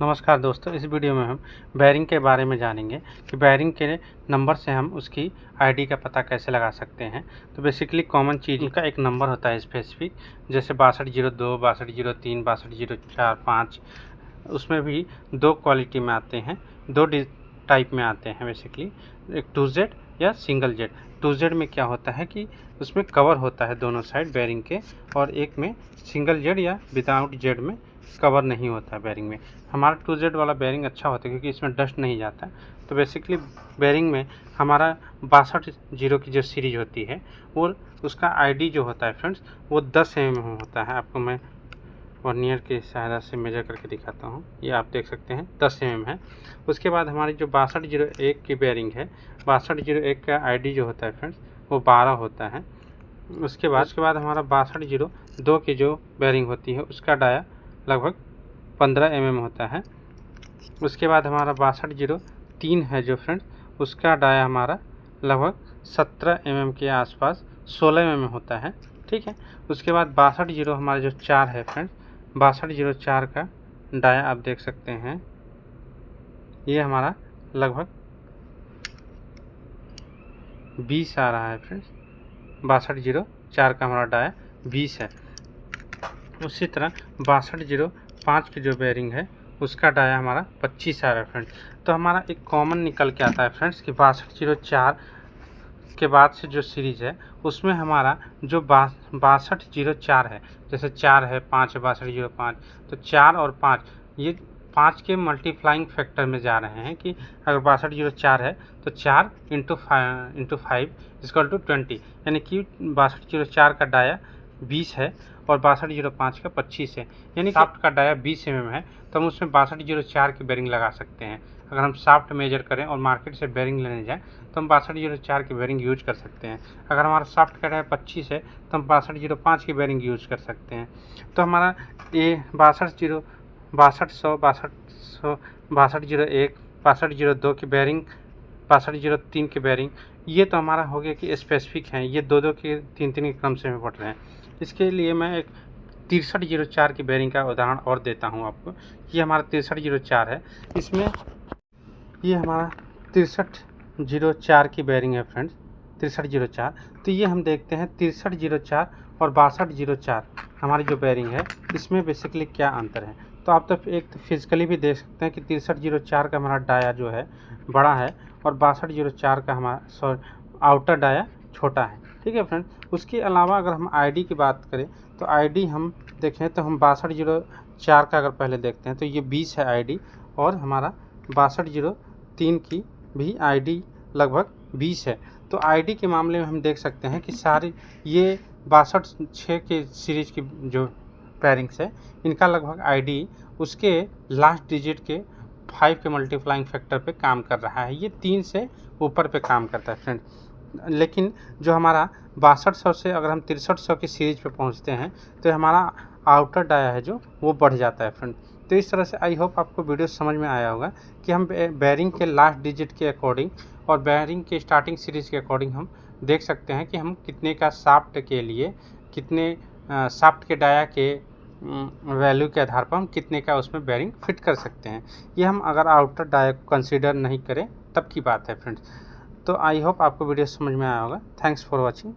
नमस्कार दोस्तों, इस वीडियो में हम बेयरिंग के बारे में जानेंगे कि बेयरिंग के नंबर से हम उसकी आईडी का पता कैसे लगा सकते हैं। तो बेसिकली कॉमन चीज़ का एक नंबर होता है स्पेसिफिक, जैसे 6202, 6203, 6204, 5। उसमें भी दो क्वालिटी में आते हैं, दो टाइप में आते हैं बेसिकली, एक 2Z या सिंगल जेड। 2Z में क्या होता है कि उसमें कवर होता है दोनों साइड बेयरिंग के, और एक में सिंगल जेड या विदाउट जेड में कवर नहीं होता है बेयरिंग में। हमारा 2Z वाला बेयरिंग अच्छा होता है क्योंकि इसमें डस्ट नहीं जाता है। तो बेसिकली बेयरिंग में हमारा 62 की जो सीरीज होती है वो उसका आईडी जो होता है फ्रेंड्स वो 10 mm होता है। आपको मैं वर्नियर की सहायता से मेजर करके दिखाता हूँ। ये आप देख सकते हैं 10 mm है। उसके बाद हमारी जो 6201 की बेयरिंग है, 6201 का आईडी जो होता है फ्रेंड्स वो 12 होता है। उसके बाद हमारा 6202 की जो बेयरिंग होती है उसका डाया लगभग 15 mm होता है। उसके बाद हमारा 6203 है जो फ्रेंड्स, उसका डाया हमारा लगभग 17 mm के आसपास 16 mm होता है। ठीक है। उसके बाद 62 हमारा जो 4 है फ्रेंड्स, 6204 का डाया आप देख सकते हैं, ये हमारा लगभग 20 आ रहा है फ्रेंड्स। 6204 का हमारा डाया 20 है। उसी तरह 6205 की जो बेयरिंग है उसका डाया हमारा 25 आ रहा है फ्रेंड्स। तो हमारा एक कॉमन निकल के आता है फ्रेंड्स कि 6204 के बाद से जो सीरीज़ है उसमें हमारा जो 6204 है, जैसे 4 है, 5 है, 6205, तो 4 और 5 ये 5 के मल्टीप्लाइंग फैक्टर में जा रहे हैं कि अगर 6204 है तो 4 इंटू 5 इक्वल टू 20, यानी कि 6204 का डाया 20 है और 6205 का 25 है, यानी साफ्ट का डाया 20 mm है। तो हम उसमें 6204 की बेयरिंग लगा सकते हैं। अगर हम साफ्ट मेजर करें और मार्केट से बेयरिंग लेने जाएं तो हम 6204 की बेयरिंग यूज कर सकते हैं। अगर हमारा साफ्ट का डाया 25 है तो हम 6205 की बेयरिंग यूज कर सकते हैं। तो हमारा ये 6201, 6202 की बेयरिंग, 6203 की बेयरिंग, ये तो हमारा हो गया कि स्पेसिफिक हैं, ये दो के तीन के क्रम से में पढ़ रहे हैं। इसके लिए मैं एक 6304 की बेयरिंग का उदाहरण और देता हूं आपको। ये हमारा 6304 है, इसमें ये हमारा 6304 की बेयरिंग है फ्रेंड्स, 6304। तो ये हम देखते हैं 6304 और 6204 हमारी जो बेयरिंग है इसमें बेसिकली क्या अंतर है। तो आप तो एक फिजिकली भी देख सकते हैं कि 6304 का हमारा डाया जो है बड़ा है और 6204 का हमारा आउटर डाया छोटा है। ठीक है फ्रेंड। उसके अलावा अगर हम आईडी की बात करें तो आईडी हम देखें तो हम 6204 का अगर पहले देखते हैं तो ये 20 है आईडी, और हमारा 6203 की भी आईडी लगभग 20 है। तो आईडी के मामले में हम देख सकते हैं कि सारी ये 6206 के सीरीज की जो पेयरिंग्स है इनका लगभग आईडी उसके लास्ट डिजिट के 5 के मल्टीप्लाइंग फैक्टर पे काम कर रहा है। ये 3 से ऊपर पे काम करता है फ्रेंड। लेकिन जो हमारा 6200 से अगर हम 6300 की सीरीज पे पहुंचते हैं तो हमारा आउटर डाया है जो वो बढ़ जाता है फ्रेंड। तो इस तरह से आई होप आपको वीडियो समझ में आया होगा कि हम बेयरिंग के लास्ट डिजिट के अकॉर्डिंग और बेयरिंग के स्टार्टिंग सीरीज के अकॉर्डिंग हम देख सकते हैं कि हम कितने का साफ्ट के लिए, कितने साफ्ट के डाया के वैल्यू के आधार पर हम कितने का उसमें बेयरिंग फिट कर सकते हैं। ये हम अगर आउटर डाया को कंसीडर नहीं करें तब की बात है फ्रेंड्स। तो आई होप आपको वीडियो समझ में आया होगा। Thanks for watching.